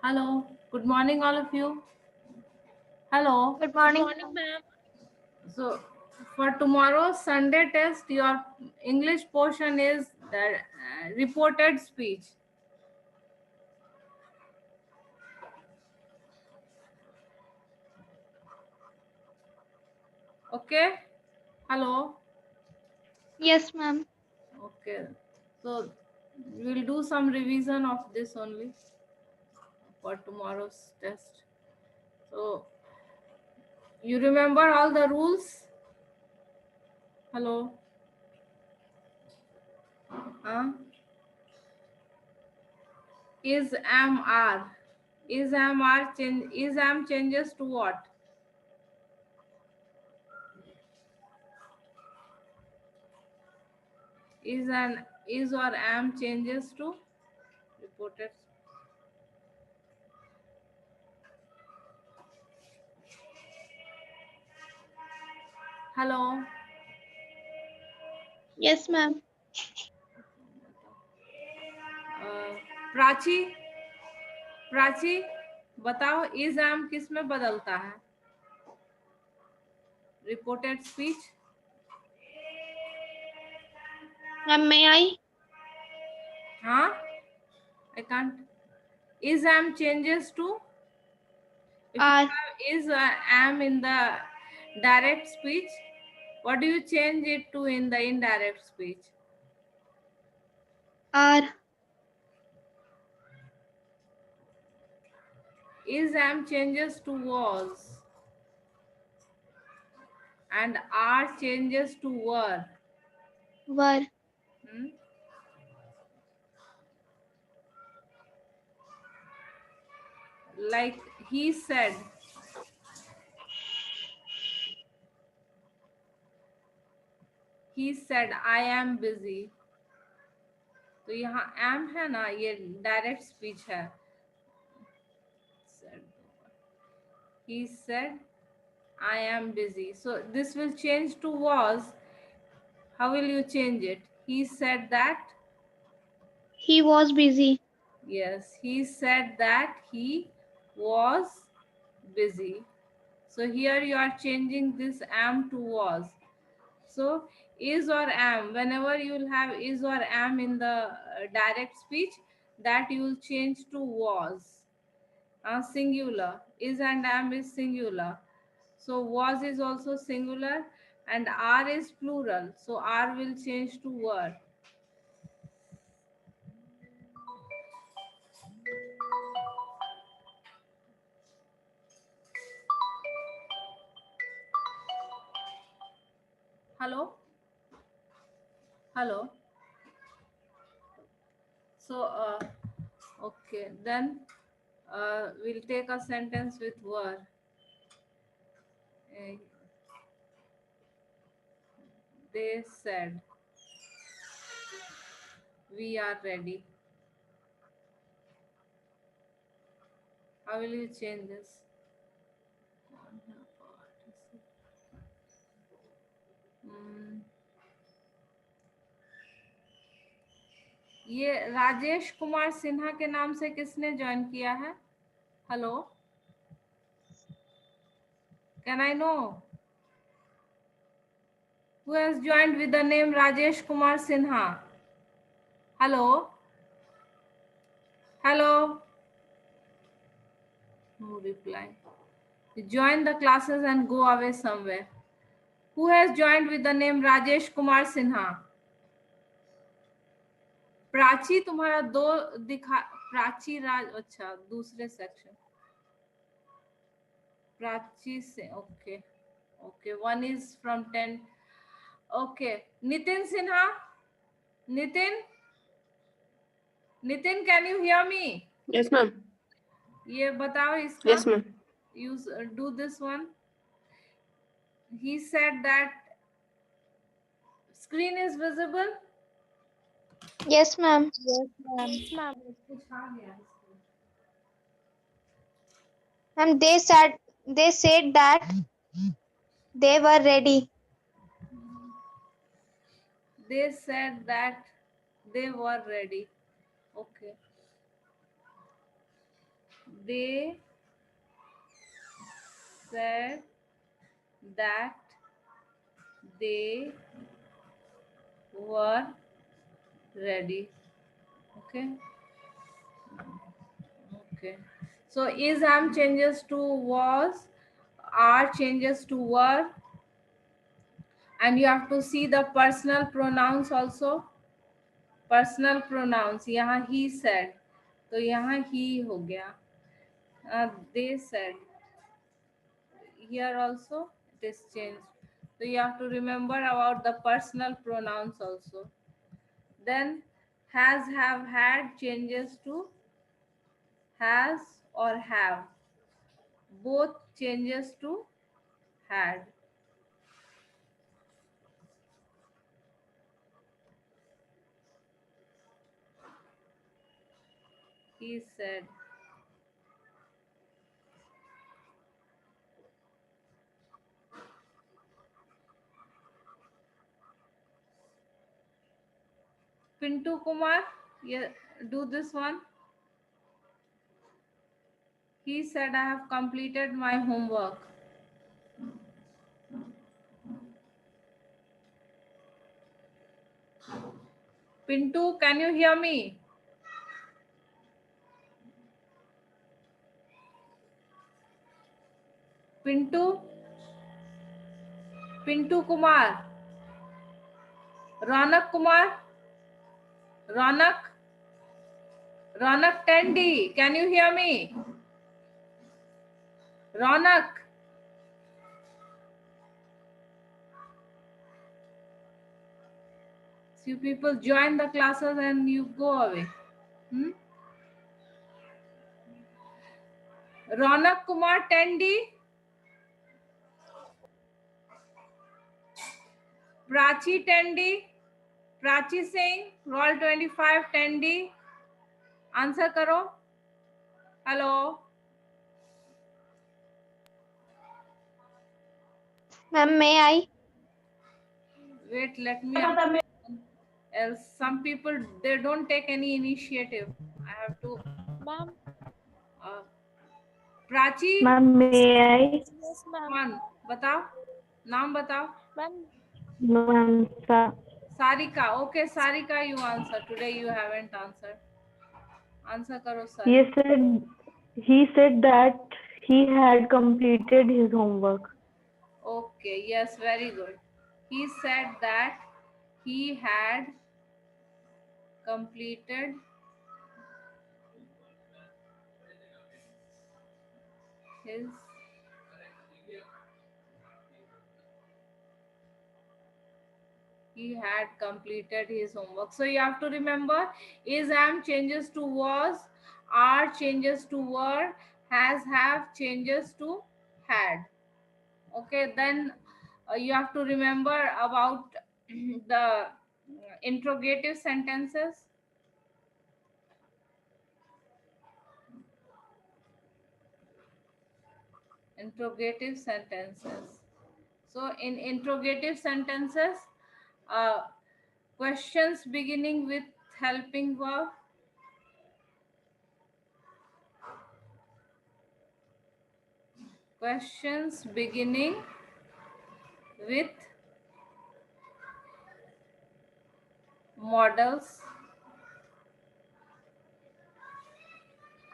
Hello, good morning, all of you. Hello. Good Good morning. morning, ma'am. So, for tomorrow's Sunday test, your English portion is the reported speech. Okay. Hello. Yes, ma'am. Okay. So, we'll do some revision of this only for tomorrow's test. So, you remember all the rules? Hello. Huh? Is am are. Is am are change. Is am changes to what? Is or am changes to reported. Hello. Yes, ma'am. Prachi Prachi बताओ is M किस में बदलता है reported speech Ma'am, may I? हाँ I can't is am changes to if you Are. have is am in the direct speech what do you change it to in the indirect speech Are. is am changes to was and are changes to were. Were. Hmm? Like he said I am busy तो यहाँ am है ना ये direct speech है said. He said I am busy so this will change to was. How will you change it? He said that. He was busy. Yes, he said that he was busy. So here you are changing this am to was. So is or am, whenever you will have is or am in the direct speech, that you will change to was. Singular. Is and am is singular. So was is also singular and are is plural. So are will change to were. Hello? Hello? So, okay, then we'll take a sentence with were. Uh, they said, we are ready. How will you change this? Hmm. ये राजेश कुमार सिन्हा के नाम से किसने join किया है hello can I know who has joined with the name Rajesh Kumar Sinha hello hello no reply join the classes and go away somewhere who has joined with the name Rajesh Kumar Sinha Prachi तुम्हारा दो दिखा प्राची राज अच्छा दूसरे सेक्शन प्राची से okay okay one is from 10 okay Nitin Sinha Nitin Nitin can you hear me Yes, ma'am. ये बताओ इसका Yes, ma'am. You do this one he said that screen is visible Yes, ma'am. Yes, ma'am. Yes, ma'am. Ma'am, they said that they were ready. they said that they were ready okay they said that they were ready. Okay. Okay. So is am changes to was, are changes to were, and you have to see the personal pronouns also. Personal pronouns, यहाँ he said, तो यहाँ he हो गया. They said, here also it is changed. So you have to remember about the personal pronouns also. Then has, have, had changes to has or have. Both changes to had. He said. Pintu Kumar, yeah, do this one. He said, I have completed my homework. Pintu, can you hear me? Pintu? Pintu Kumar? Ronak Kumar? Ronak? Ronak Tendi, can you hear me? Ronak? You people join the classes and you go away. Ronak Kumar Tendi? Prachi Tendi? Prachi Singh, roll 25 Tendi? Answer karo. Hello. Ma'am, may I? Wait, let me. Else, some people they don't take any initiative. I have to. Ma'am. Prachi. Ma'am, may I? Yes, ma'am. One. बताओ. नाम बताओ. Ma'am. Ma'am, Sarika. Okay, Sarika, you answer. Today you haven't answered. Answer karo, he Sarika. said that he had completed his homework. Okay, yes, very good. He said that he had completed his homework. So you have to remember, is am changes to was, are changes to were, has, have changes to had. Okay, then you have to remember about the interrogative sentences. Interrogative sentences. So in interrogative sentences, questions beginning with helping verb, questions beginning with modals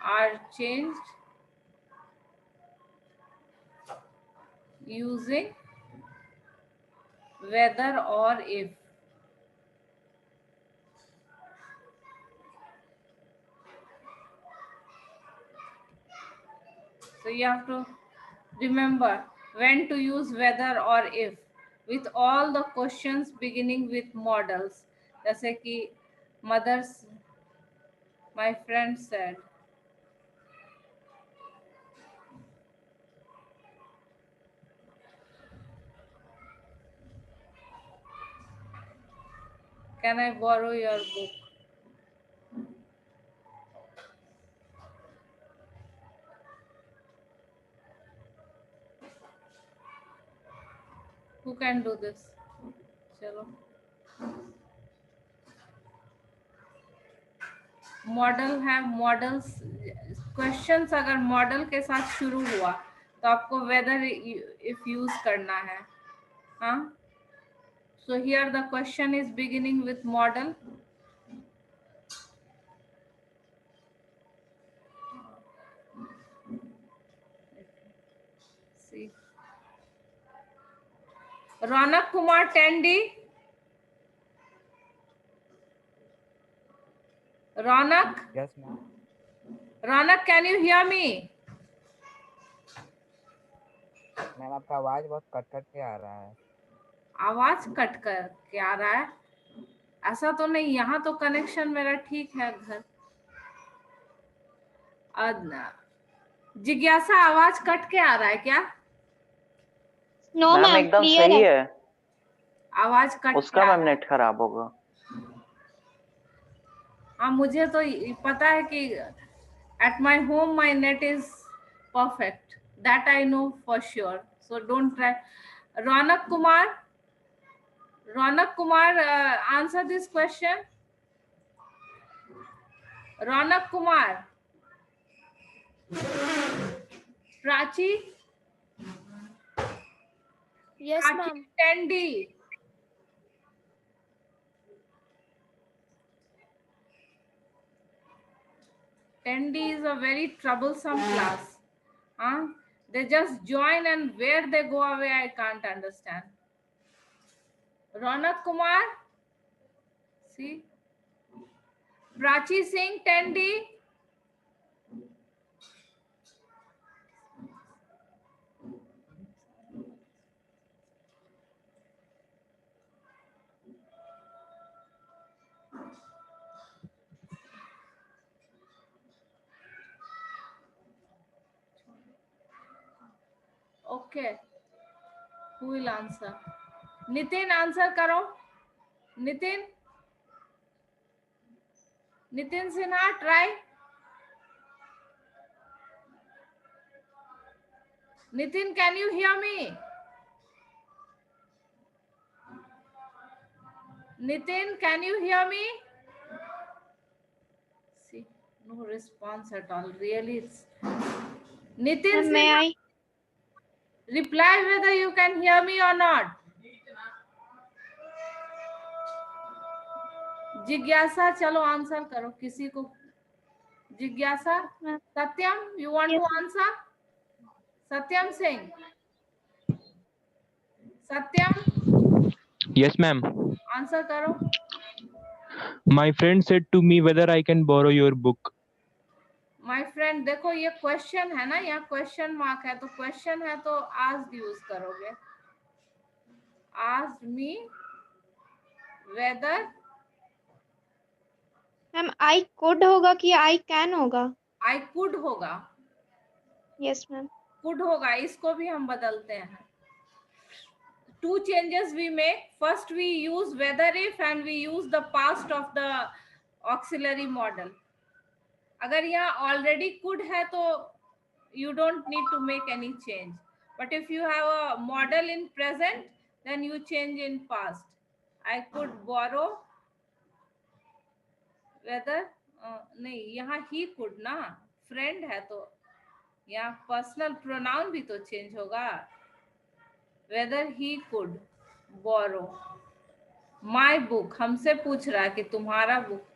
are changed using whether or if. So you have to remember when to use whether or if with all the questions beginning with modals. जैसे कि mothers, my friend said. Can I borrow your book? Who can do this? Chalo. Model have models questions अगर model के साथ शुरू हुआ तो आपको whether if use करना है. हाँ, so here the question is beginning with model. See, Ronak Kumar Tandy. Ronak, Yes, ma'am. Ronak, can you hear me? Ma'am आपका आवाज बहुत कट कट के आ रहा है. आवाज कट कर के आ रहा है? ऐसा तो नहीं, यहाँ तो कनेक्शन मेरा ठीक है घर. जिज्ञासा, आवाज कट के आ रहा है क्या? नो मैम मैम, एकदम क्लियर सही है. है. आवाज कट के उसका आ मैम रहा है. नेट खराब होगा. हाँ, मुझे तो पता है कि at my home my net is perfect. That I know for sure. So don't try. Ronak Kumar, answer this question. Ronak Kumar. Prachi. Yes, Prachi ma'am. Tandy. Tandy is a very troublesome class. Huh? They just join and where they go away, I can't understand. Ronak Kumar. See. Prachi Singh Tandy. Okay. Who will answer? Nitin, answer karo. Nitin. Nitin Sinha, try. Nitin, can you hear me? Nitin, can you hear me? See, no response at all. Really, it's Nitin Ma'am, may Sinha, I? reply whether you can hear me or not. जिज्ञासा, चलो answer करो किसी को. जिज्ञासा. Ma'am. Satyam, you want Yes. to answer? Satyam Singh. Satyam, Yes, ma'am. Answer करो. My friend said to me whether I can borrow your book. My friend, देखो ये question है ना, यहाँ क्वेश्चन मार्क है, तो क्वेश्चन है तो आस्क्ड यूज करोगे. Asked me weather. Ma'am, I could होगा कि I can होगा? आई कुड होगा. Yes, ma'am. कुड होगा, इसको भी हम बदलते हैं. Two changes we make. First we use whether if and we use the past of the auxiliary model. अगर यहाँ already could है तो you don't need to make any change. But if you have a model in present, then you change in past. I could borrow whether नहीं, यहाँ he could ना, friend है तो यहाँ personal pronoun भी तो change होगा. Whether he could borrow my book. हमसे पूछ रहा है कि तुम्हारा book.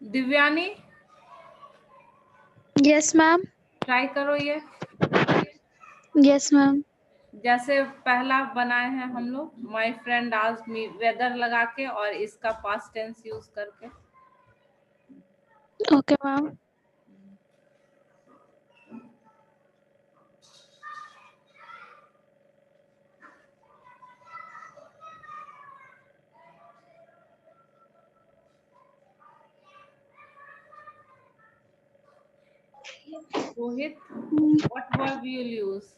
Divyani, Yes, ma'am. Try करो ये. Yes, ma'am. जैसे पहला बनाए हैं हम लोग, my friend asked me, whether लगा के और इसका पास्ट टेंस यूज करके. Okay, ma'am. Rohit, what verb you'll use?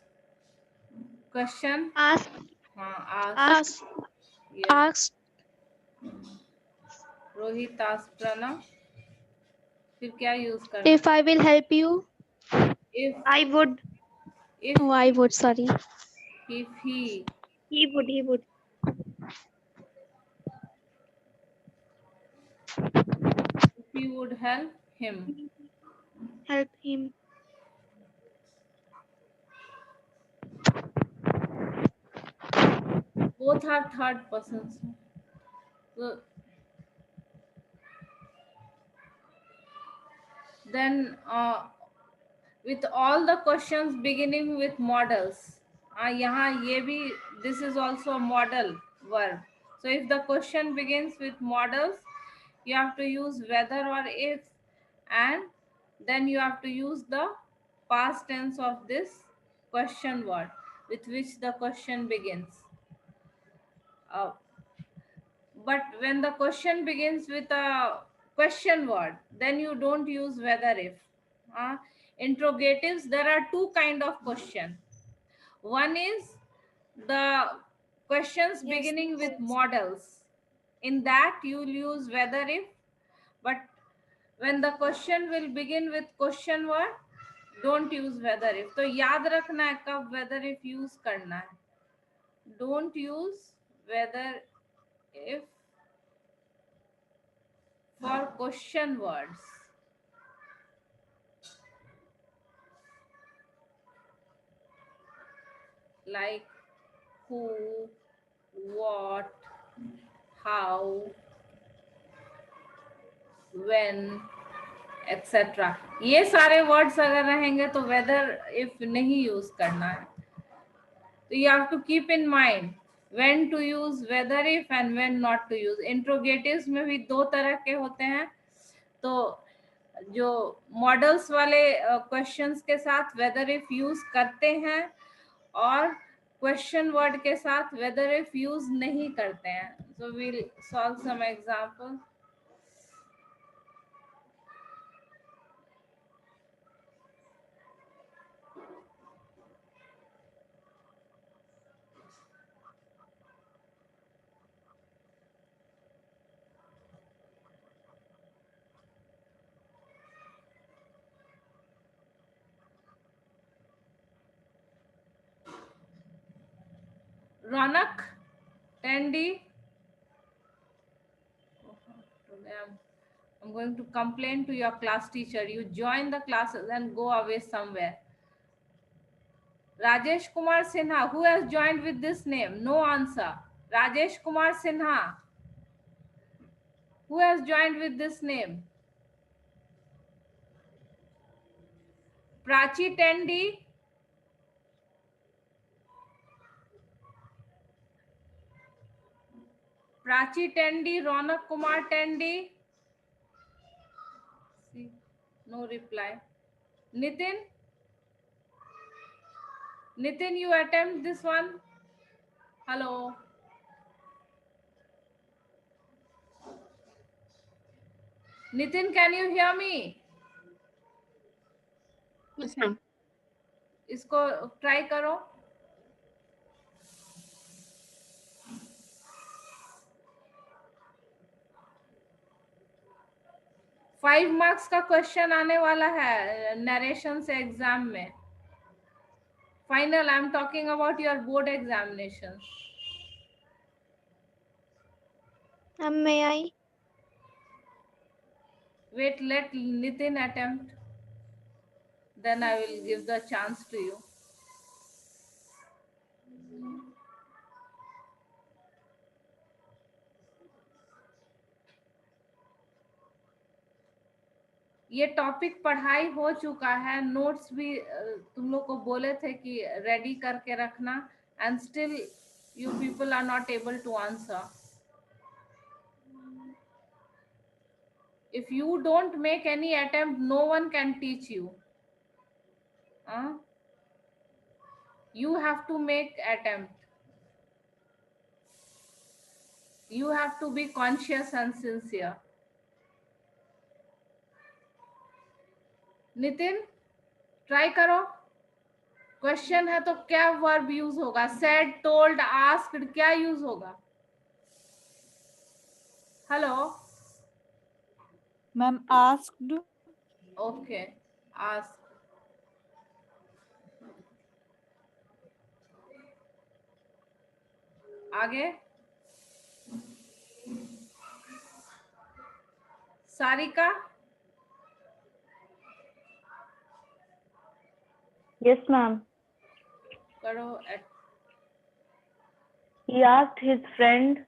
Question? Ask. हाँ, ask. Ask. Yes. Ask. Rohit asked Pranav. फिर क्या यूज करना? If I will help you. If I would. if Oh, I would. Sorry. if he He would. He would. if he would help him. Help him. Both are third persons. So then with all the questions beginning with models. यहाँ ये भी, this is also a model verb. So if the question begins with models, you have to use whether or if, and then you have to use the past tense of this question word with which the question begins. Uh, but when the question begins with a question word, then you don't use whether if. Interrogatives, there are two kind of question. One is the questions beginning with models. In that you will use whether if, but when the question will begin with question word, don't use whether if. तो याद रखना है कब whether if use करना है. Don't use whether if for question words. Like who, what, how, when, etc. ये सारे words अगर रहेंगे तो वेदर इफ नहीं यूज करना है. तो you have to keep in mind when to use whether if and when not to use. इंट्रोगेटिव्स में भी दो तरह के होते हैं. तो जो मॉडल्स वाले क्वेश्चंस के साथ वेदर इफ यूज करते हैं और क्वेश्चन वर्ड के साथ वेदर इफ यूज नहीं करते हैं. So we'll solve some example. Ronak, Tandy, I'm going to complain to your class teacher. You join the classes and go away somewhere. Rajesh Kumar Sinha, who has joined with this name? No answer. Rajesh Kumar Sinha, who has joined with this name? Prachi Tandy, Prachi Tandy, Ronak Kumar Tandy. See, no reply. Nitin, Nitin, you attempt this one. Hello. Nitin, can you hear me? Yes, ma'am. इसको try करो. Five marks का question आने वाला है narration से exam में. Final, I am talking about your board examination. May I? Wait, let Nitin attempt. Then I will give the chance to you. ये topic पढ़ाई हो चुका है. नोट्स भी तुम लोग को बोले थे कि रेडी करके रखना. And still you people are not able to answer. If you don't make any attempt, no one can teach you. You have to make attempt. You have to be conscious and sincere. Nitin, try करो। Question है तो क्या verb use होगा? Said, told, asked, क्या use होगा? Hello, ma'am asked. Okay, ask. आगे Sarika. Yes, ma'am. करो। He asked his friend.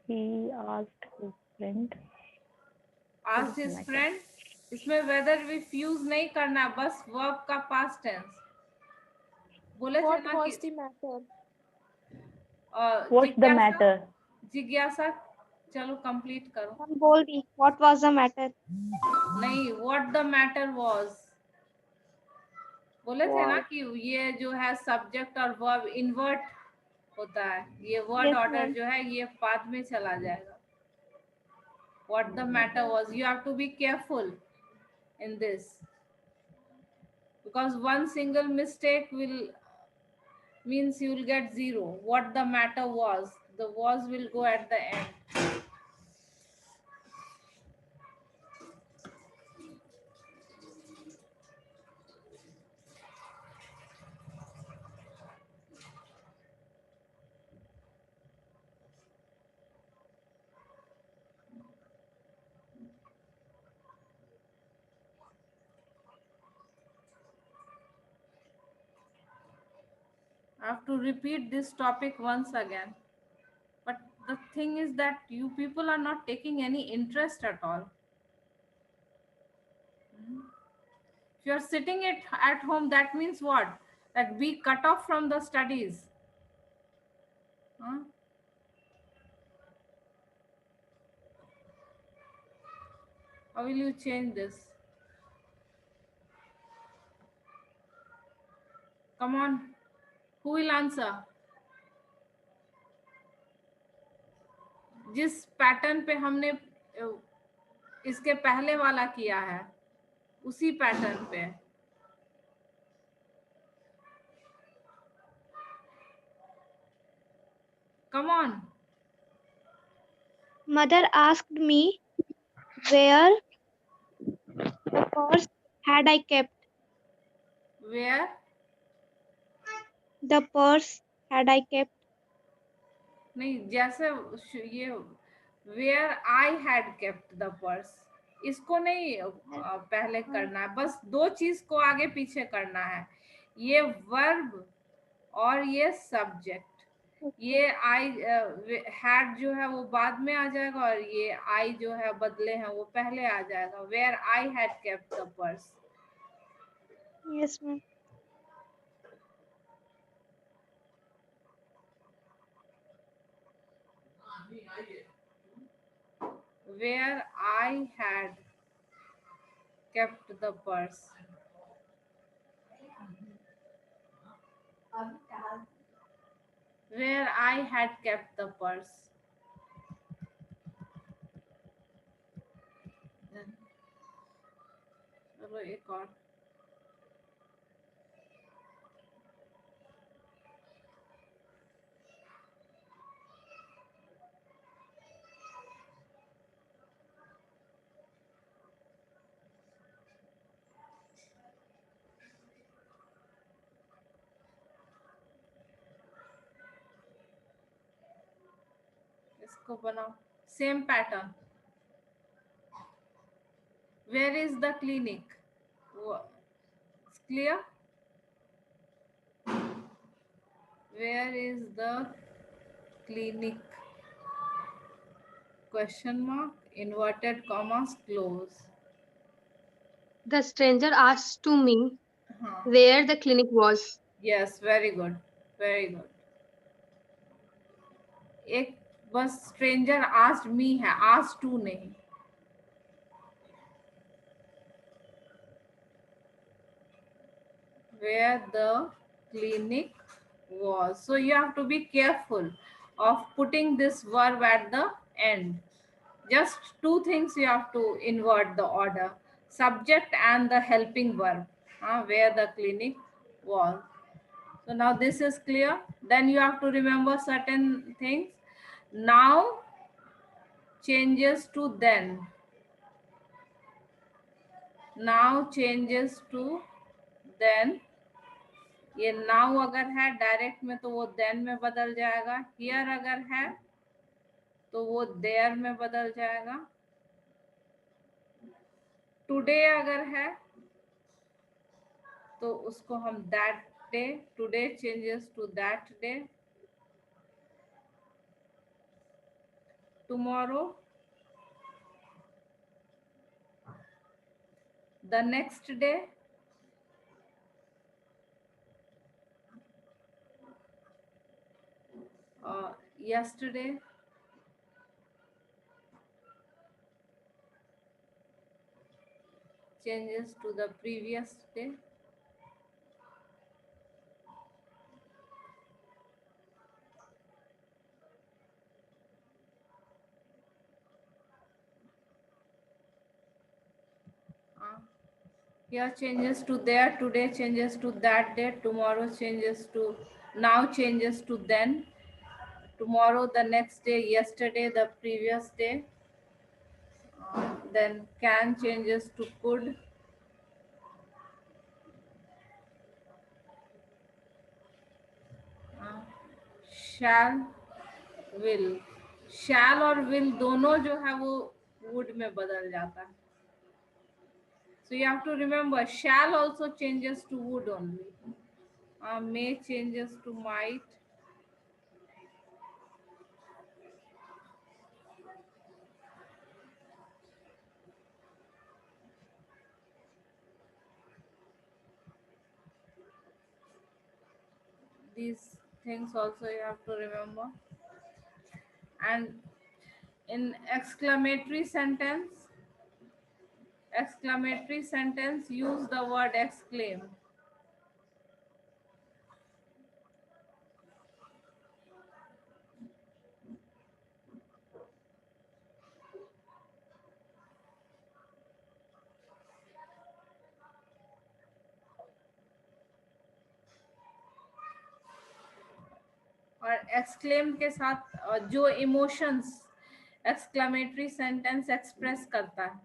He asked his friend. Asked his friend, इसमें वेदर विथ यूज नहीं करना, बस वर्ब का पास्ट टेंस। बोले थे What ना was कि the matter? What's the matter? जिज्ञासा, चलो कंप्लीट करो। हम बोल दी what was the matter? नहीं, व्हाट द मैटर वाज। बोले थे ना Was. कि ये जो है सब्जेक्ट और वर्ब इन्वर्ट होता है, ये वर्ड Yes, ऑर्डर ma'am. जो है ये बाद में चला जाएगा। What the matter was, you have to be careful in this, because one single mistake will means you will get 0. What the matter was, the was will go at the end. I have to repeat this topic once again, but the thing is that you people are not taking any interest at all. If you are sitting at home, that means what? That we cut off from the studies. Huh? How will you change this? Come on, who will answer? जिस pattern पे हमने इसके पहले वाला किया है, उसी pattern पे। Come on. Mother asked me where the purse had I kept. Where? The purse had I kept. नहीं, जैसे ये where I had kept the purse, इसको नहीं पहले करना है, बस दो चीज को आगे पीछे करना है। ये वर्ब और ये सब्जेक्ट। ये आई हैड जो है वो बाद में आ जाएगा, और ये आई जो है बदले हैं वो पहले आ जाएगा। Where I had kept the purse. Yes, ma'am. Where I had kept the purse. Where I had kept the purse. Then, चलो एक और। इसको बनाओ, same pattern. Where is the clinic? It's clear? Where is the clinic? Question mark, inverted commas, close. The stranger asked to me हाँ, where the clinic was. yes, very good, very good. एक बस stranger asked me है, asked to नहीं। Where the clinic was, so you have to be careful, of putting this verb at the end. Just two things you have to invert the order: subject and the helping verb, where the clinic was. So now this is clear. Then you have to remember certain things. Now changes to then. Now changes to then. ये now अगर है direct में तो वो then में बदल जाएगा. Here अगर है तो वो देयर में बदल जाएगा. टुडे अगर है तो उसको हम that day, today changes to that day. Tomorrow, the next day, yesterday, changes to the previous day. Here changes to there, today changes to that day, tomorrow changes to, now changes to then, tomorrow the next day, yesterday the previous day. Then can changes to could. Shall, will. Shall और will दोनों जो है वो would में बदल जाता है. So you have to remember, shall also changes to would only. May changes to might. These things also you have to remember. And in exclamatory sentence use the word exclaim. और exclaim के साथ जो emotions exclamatory sentence express करता है,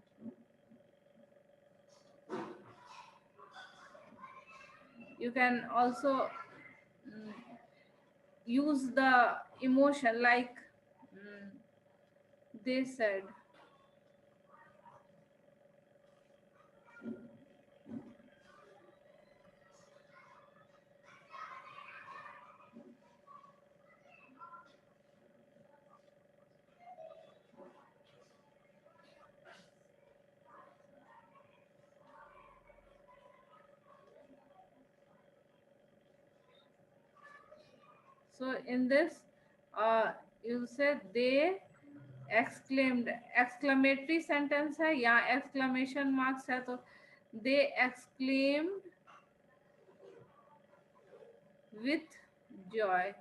you can also use the emotion like they said. So in this you say they exclaimed. Exclamatory sentence है, यहाँ exclamation marks है, तो they exclaimed with joy.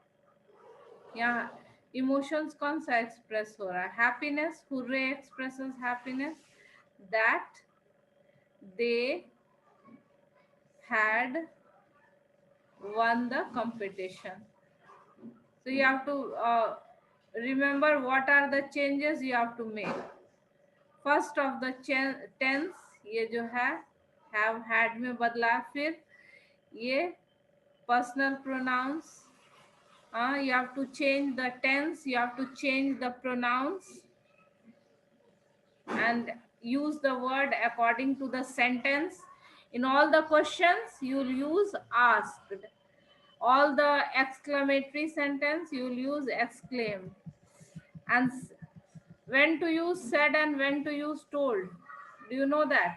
यहाँ emotions कौन सा express हो रहा है? Happiness. Hooray expresses happiness that they had won the competition. So you have to remember what are the changes you have to make. First of the tense ये जो है have had में बदला. फिर ये personal pronouns, you have to change the tense, you have to change the pronouns and use the word according to the sentence. In all the questions you will use asked. All the exclamatory sentence you will use exclaimed. And when to use said and when to use told. Do you know that?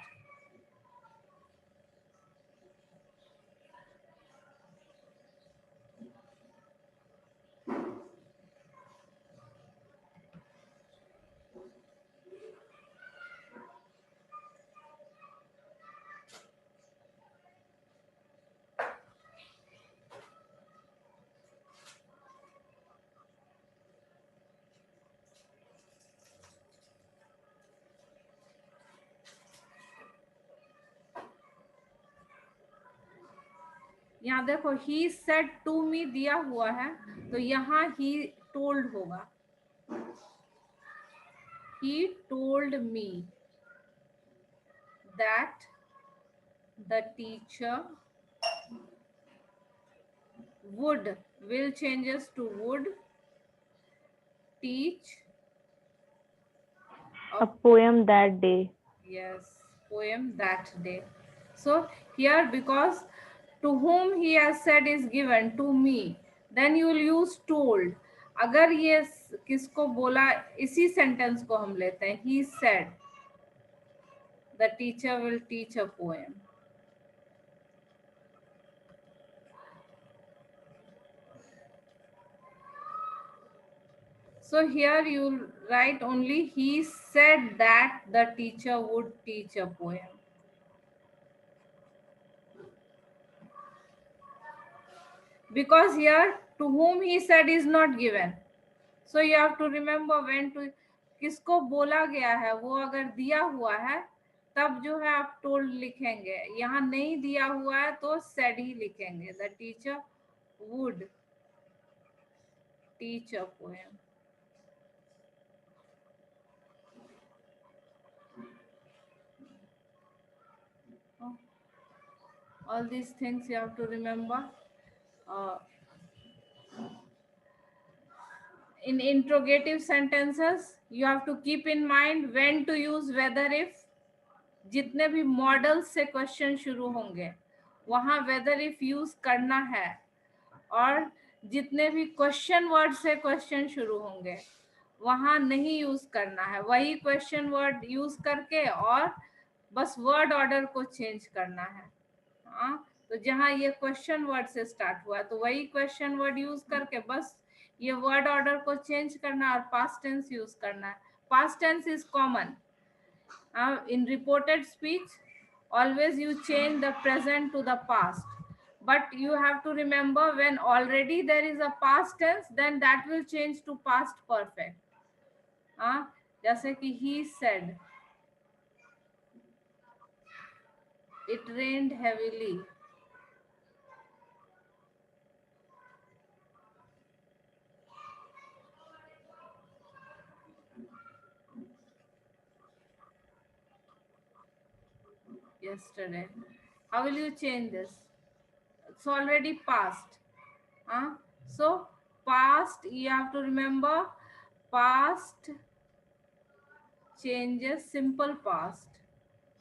यहाँ देखो he said to me दिया हुआ है, तो यहाँ he told होगा. He told me that the teacher would, will changes to would teach A poem that day. yes, poem that day. So here, because to whom he has said is given to me, then you will use told. अगर ये किसको बोला, इसी sentence को हम लेते हैं. He said the teacher will teach a poem. So here you write only he said that the teacher would teach a poem. Because here to whom he said is not given. So you have to remember when to, किसको बोला गया है, वो अगर दिया हुआ है तब जो है आप told लिखेंगे. यहाँ नहीं दिया हुआ है तो said ही लिखेंगे. The teacher would teach a poem. All these things you have to remember. In interrogative sentences, you have to keep in mind when to use whether if. जितने भी मॉडल से क्वेश्चन शुरू होंगे वहां वेदर इफ यूज करना है, और जितने भी क्वेश्चन वर्ड से क्वेश्चन शुरू होंगे वहां नहीं यूज करना है. वही क्वेश्चन वर्ड यूज करके और बस वर्ड ऑर्डर को चेंज करना है. हाँ, तो जहां ये क्वेश्चन वर्ड से स्टार्ट हुआ तो वही क्वेश्चन वर्ड यूज करके बस ये वर्ड ऑर्डर को चेंज करना और पास्ट टेंस यूज करना है. Past tense is common. In reported speech, always you change the present to the past, but you have to remember when already there is a past tense, then that will change to past perfect. जैसे कि he said it rained heavily. Yesterday. How will you change this? It's already past. So past, you have to remember past changes simple past.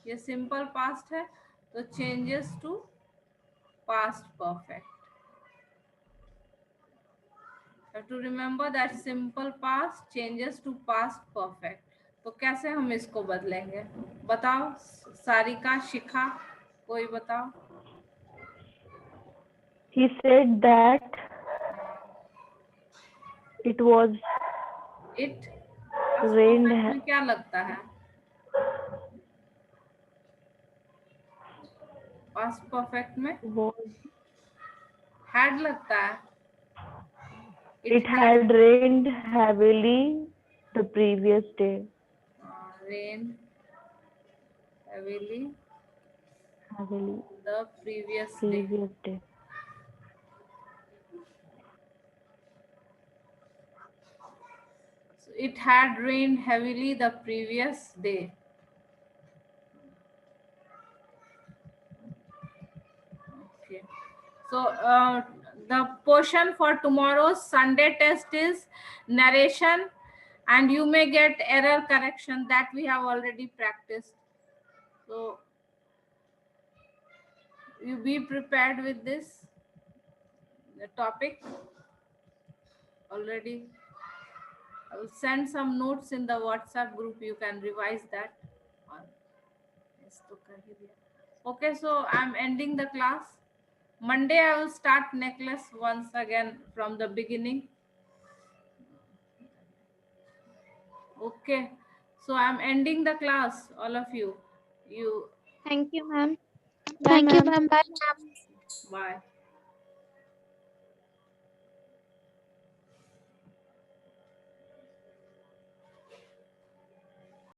ये simple past है तो changes to past perfect. You have to remember that simple past changes to past perfect. तो कैसे हम इसको बदलेंगे बताओ. सारिका, शिखा, कोई बताओ. He said that it was It rained. में क्या लगता है? पास्ट परफेक्ट में Was had लगता है. it had rained heavily the previous day. Rain heavily Heavily the previous day. previous day. So it had rained heavily the previous day. Okay. So the portion for tomorrow's Sunday test is narration, and you may get error correction that we have already practiced. So you be prepared with this the topic already. I will send some notes in the WhatsApp group. You can revise that. Okay, so I'm ending the class. Monday I will start necklace once again from the beginning. Okay, so I'm ending the class, all of you. Thank you, ma'am. Thank you, ma'am. Bye. Bye.